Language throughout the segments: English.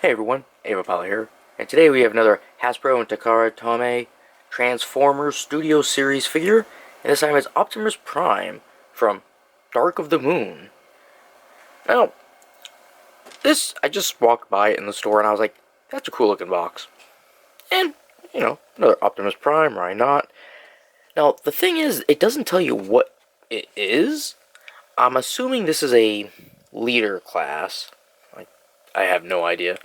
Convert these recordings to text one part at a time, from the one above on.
Hey everyone, Ava here, and today we have another Hasbro and Takara Tomy Transformers Studio Series figure, and this time it's Optimus Prime from Dark of the Moon. Now, I just walked by it in the store and I was like, that's a cool looking box. And, another Optimus Prime, why not? Now, the thing is, it doesn't tell you what it is. I'm assuming this is a leader class. I have no idea.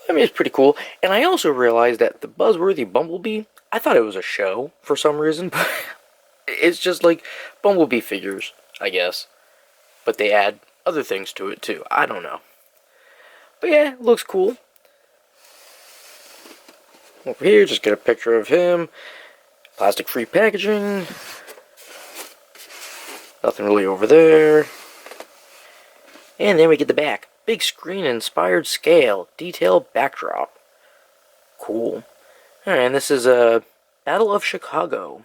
I mean, it's pretty cool. And I also realized that the Buzzworthy Bumblebee, I thought it was a show for some reason, but it's just like Bumblebee figures, I guess. But they add other things to it too. I don't know. But yeah, it looks cool. Over here, just get a picture of him. Plastic-free packaging. Nothing really over there. And then we get the back. Big screen inspired scale. Detailed backdrop. Cool. Alright, and this is a Battle of Chicago.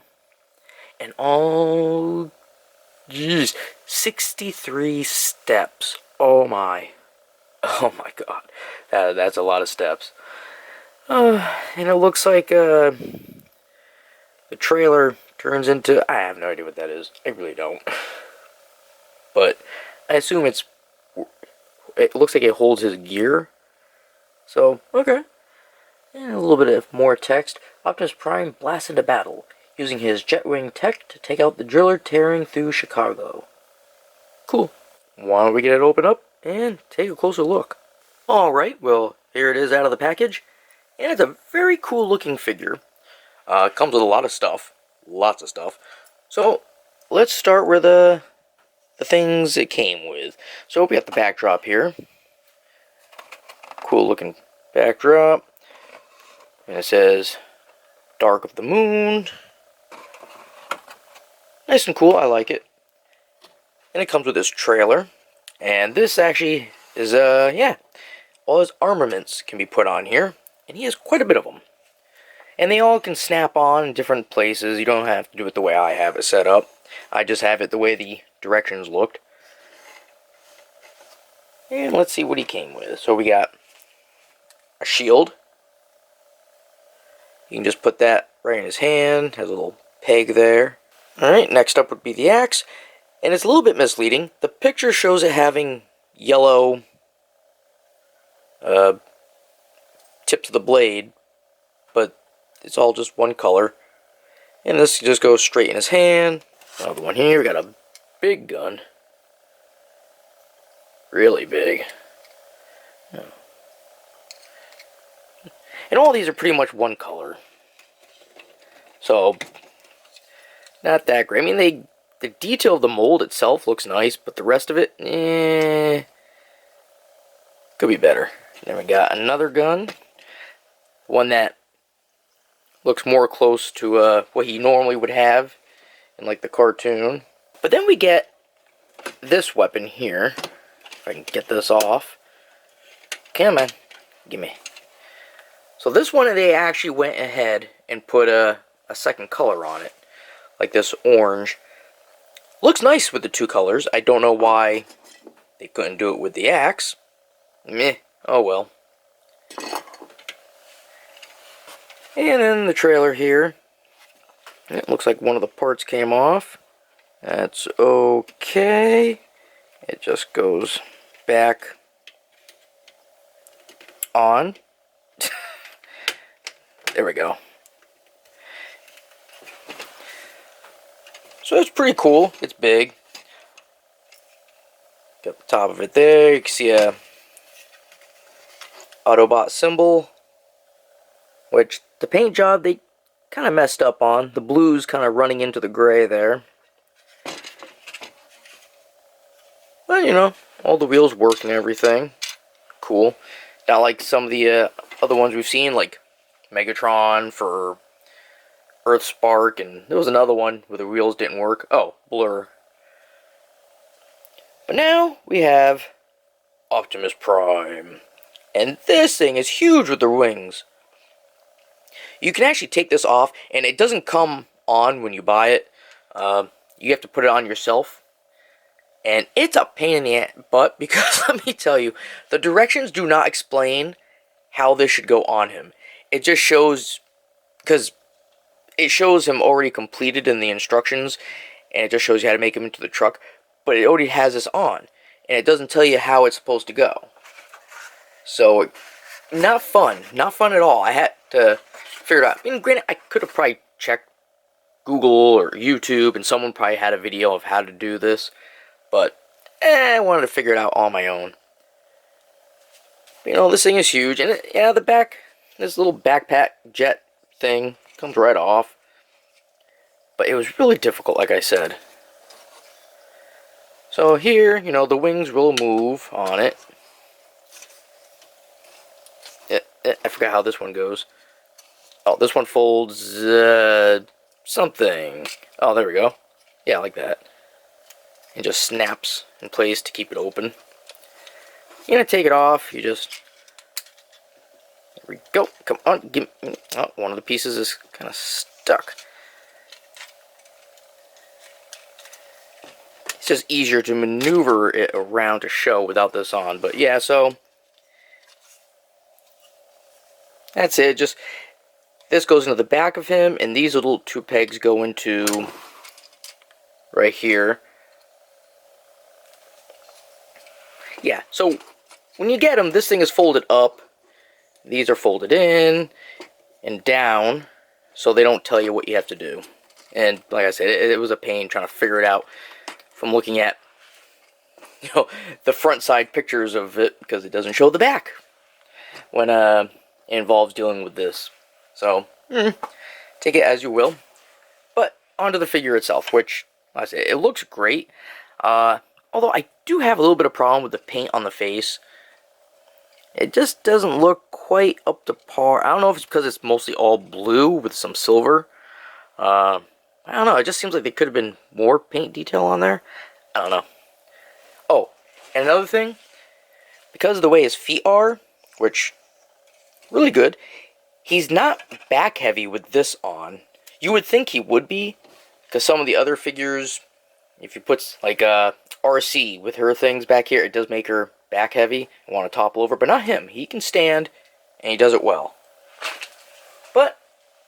And all... Jeez. 63 steps. Oh my. Oh my god. That's a lot of steps. And it looks like the trailer turns into... I have no idea what that is. I really don't. But I assume it looks like it holds his gear. So, okay. And a little bit of more text. Optimus Prime blasts into battle, using his Jetwing tech to take out the driller tearing through Chicago. Cool. Why don't we get it open up and take a closer look? Alright, well, here it is out of the package. And it's a very cool looking figure. It comes with a lot of stuff. Lots of stuff. So, let's start with the things it came with. So we got the backdrop here. Cool looking backdrop. And it says Dark of the Moon. Nice and cool, I like it. And it comes with this trailer. And this actually is, all his armaments can be put on here. And he has quite a bit of them. And they all can snap on in different places. You don't have to do it the way I have it set up. I just have it the way the directions looked. And let's see what he came with. So we got a shield. You can just put that right in his hand. Has a little peg there. Alright, next up would be the axe. And it's a little bit misleading. The picture shows it having yellow tips of the blade, but it's all just one color. And this just goes straight in his hand. Another one here. We got a big gun. Really big. And all these are pretty much one color. So, not that great. I mean, the detail of the mold itself looks nice, but the rest of it, could be better. Then we got another gun. One that looks more close to what he normally would have in like the cartoon. But then we get this weapon here. If I can get this off. Come on. Gimme. So this one, they actually went ahead and put a second color on it. Like this orange. Looks nice with the two colors. I don't know why they couldn't do it with the axe. Meh. Oh well. And then the trailer here. It looks like one of the parts came off. That's okay. It just goes back on. There we go. So it's pretty cool. It's big. Got the top of it there. You can see a Autobot symbol, which the paint job they kind of messed up on. The blue's kind of running into the gray there. But, all the wheels work and everything. Cool. Not like some of the other ones we've seen, like Megatron for Earthspark, and there was another one where the wheels didn't work. Oh, Blur. But now we have Optimus Prime. And this thing is huge with the wings. You can actually take this off, and it doesn't come on when you buy it. You have to put it on yourself. And it's a pain in the butt because let me tell you, the directions do not explain how this should go on him. It just shows, because it shows him already completed in the instructions, and it just shows you how to make him into the truck, but it already has this on, and it doesn't tell you how it's supposed to go. So, not fun at all. I had to figure it out. I mean, granted, I could have probably checked Google or YouTube, and someone probably had a video of how to do this, but I wanted to figure it out on my own. But, you know, this thing is huge, and yeah, the back, this little backpack jet thing comes right off. But it was really difficult, like I said. So here, you know, the wings will move on it. I forgot how this one goes. Oh, this one folds something. Oh, there we go. Yeah, like that. It just snaps in place to keep it open. You're gonna take it off. You just, there we go. Come on, give me. Oh, one of the pieces is kind of stuck. It's just easier to maneuver it around to show without this on. But yeah, so that's it. Just this goes into the back of him, and these little two pegs go into right here. Yeah, so when you get them, this thing is folded up. These are folded in and down, so they don't tell you what you have to do. And like I said, it was a pain trying to figure it out from looking at, you know, the front side pictures of it, because it doesn't show the back when it involves dealing with this. So take it as you will. But onto the figure itself, which, like I say, it looks great. Although I do have a little bit of problem with the paint on the face. It just doesn't look quite up to par. I don't know if it's because it's mostly all blue with some silver. I don't know, it just seems like there could have been more paint detail on there. I don't know. Oh, and another thing, because of the way his feet are, which, really good, he's not back heavy with this on. You would think he would be, because some of the other figures, if you put, like, RC with her things back here, it does make her back heavy and want to topple over, but not him. He can stand, and he does it well. But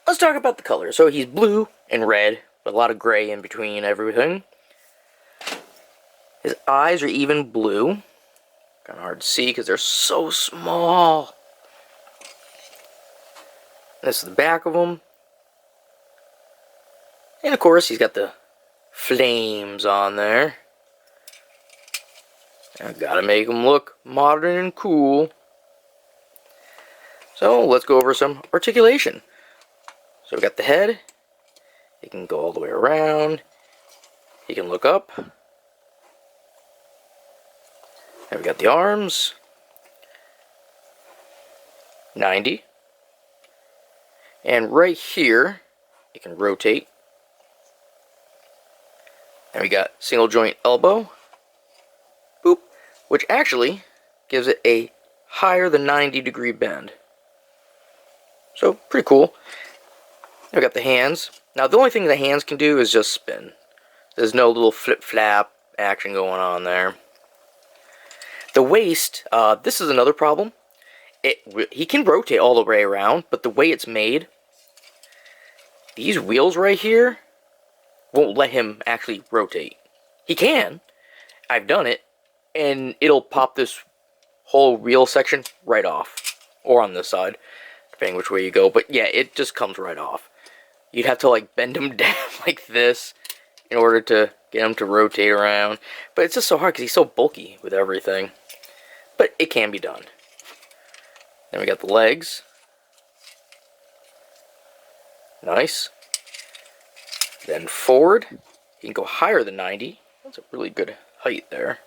let's talk about the color. So he's blue and red, with a lot of gray in between everything. His eyes are even blue. Kind of hard to see because they're so small. This is the back of him. And of course, he's got the flames on there. I gotta make him look modern and cool. So let's go over some articulation. So we got the head. He can go all the way around. He can look up. And we got the arms. 90. And right here, it can rotate. And we got single joint elbow. Boop. Which actually gives it a higher than 90-degree bend. So, pretty cool. We got the hands. Now, the only thing the hands can do is just spin. There's no little flip-flap action going on there. The waist, this is another problem. He can rotate all the way around, but the way it's made, these wheels right here won't let him actually rotate. He can. I've done it, and it'll pop this whole wheel section right off. Or on this side, depending which way you go. But yeah, it just comes right off. You'd have to like bend him down like this in order to get him to rotate around. But it's just so hard because he's so bulky with everything. But it can be done. Then we got the legs. Nice. Then forward. You can go higher than 90. That's a really good height there.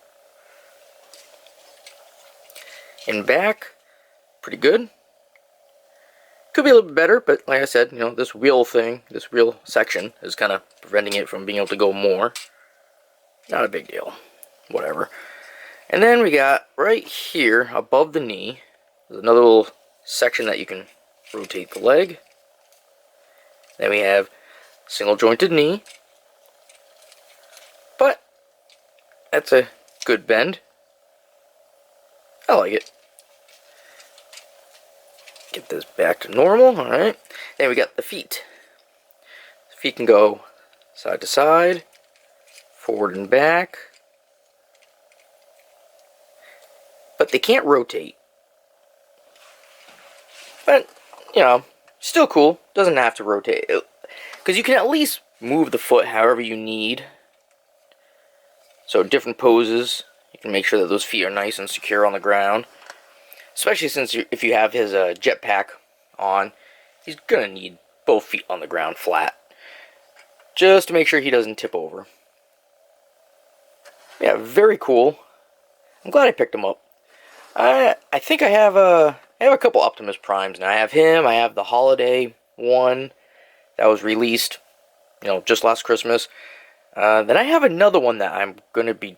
And back, pretty good. Could be a little bit better, but like I said, you know, this wheel thing, this wheel section is kind of preventing it from being able to go more. Not a big deal. Whatever. And then we got right here, above the knee, there's another little section that you can rotate the leg. Then we have single jointed knee. But That's a good bend. I like it. Get this back to normal, alright. Then we got the feet. The feet can go side to side, forward and back. But they can't rotate. But, you know, still cool. Doesn't have to rotate. Because you can at least move the foot however you need. So different poses. You can make sure that those feet are nice and secure on the ground. Especially since if you have his jetpack on, he's going to need both feet on the ground flat. Just to make sure he doesn't tip over. Yeah, very cool. I'm glad I picked him up. I think I have a couple Optimus Primes now. I have him. I have the holiday one that was released, just last Christmas. Then I have another one that I'm going to be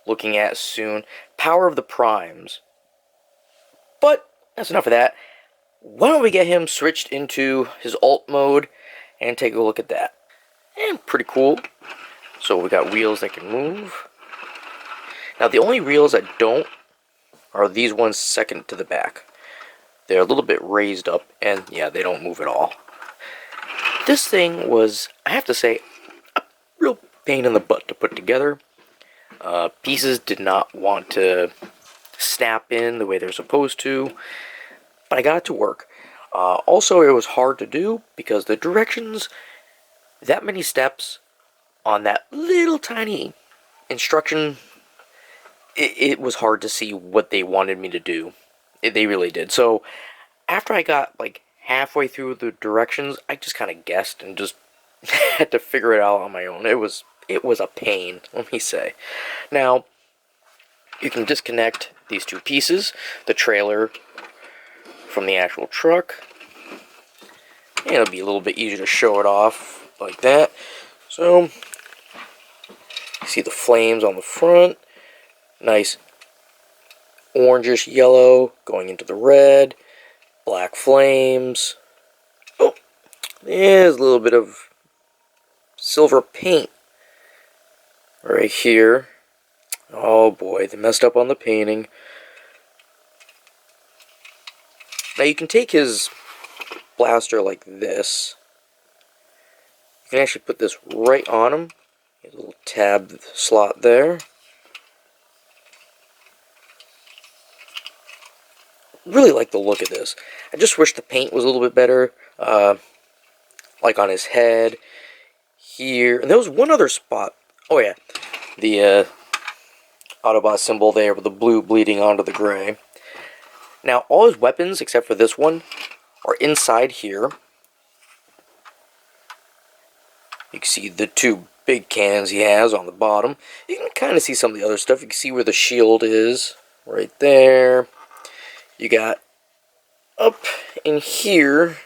looking at soon. Power of the Primes. But that's enough of that. Why don't we get him switched into his alt mode and take a look at that. And pretty cool. So we got wheels that can move. Now the only wheels that don't are these ones second to the back. They're a little bit raised up, and yeah, they don't move at all. This thing was, I have to say, a real pain in the butt to put together. Pieces did not want to snap in the way they're supposed to, but I got it to work. Also, it was hard to do because the directions, that many steps on that little tiny instruction, it was hard to see what they wanted me to do. They really did. So after I got like halfway through the directions, I just kind of guessed and just had to figure it out on my own. It was a pain, let me say. Now, you can disconnect these two pieces, the trailer from the actual truck. And it'll be a little bit easier to show it off like that. So, you see the flames on the front. Nice orangish yellow going into the red. Black flames. Oh, there's a little bit of silver paint right here. Oh boy, they messed up on the painting. Now you can take his blaster like this. You can actually put this right on him. A little tab slot there. Really like the look of this. I just wish the paint was a little bit better. Like on his head. Here. And there was one other spot. Oh yeah. The Autobot symbol there with the blue bleeding onto the gray. Now, all his weapons, except for this one, are inside here. You can see the two big cannons he has on the bottom. You can kind of see some of the other stuff. You can see where the shield is, right there. You got up in here,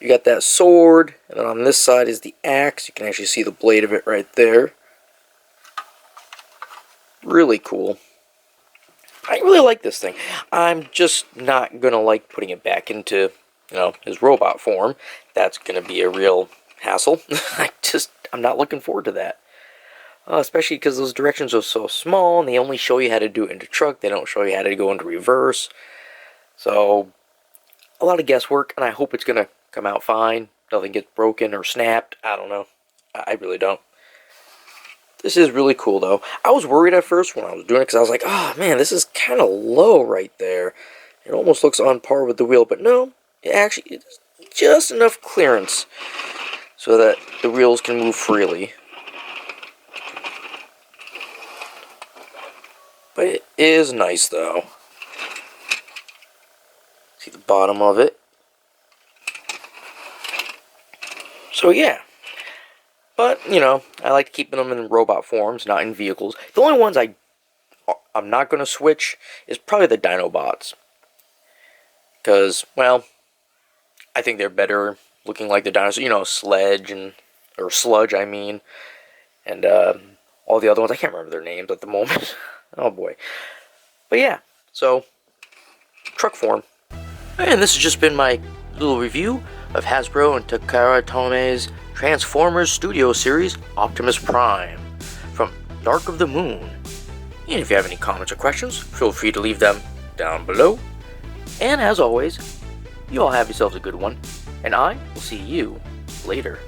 you got that sword, and then on this side is the axe. You can actually see the blade of it right there. Really cool. I really like this thing. I'm just not going to like putting it back into, his robot form. That's going to be a real hassle. I'm not looking forward to that. Especially because those directions are so small, and they only show you how to do it into truck. They don't show you how to go into reverse. So, a lot of guesswork, and I hope it's going to come out fine. Nothing gets broken or snapped. I don't know. I really don't. This is really cool, though. I was worried at first when I was doing it, because I was like, oh, man, this is kind of low right there. It almost looks on par with the wheel, but no, it's just enough clearance so that the wheels can move freely. But it is nice, though. See the bottom of it. So, yeah. But, I like keeping them in robot forms, not in vehicles. The only ones I'm not going to switch is probably the Dinobots. Because, well, I think they're better looking like the dinosaurs. Sludge, I mean. And all the other ones, I can't remember their names at the moment. Oh, boy. But, yeah. So, truck form. And this has just been my little review of Hasbro and Takara Tome's Transformers Studio Series Optimus Prime from Dark of the Moon. And if you have any comments or questions, feel free to leave them down below. And as always, you all have yourselves a good one, and I will see you later.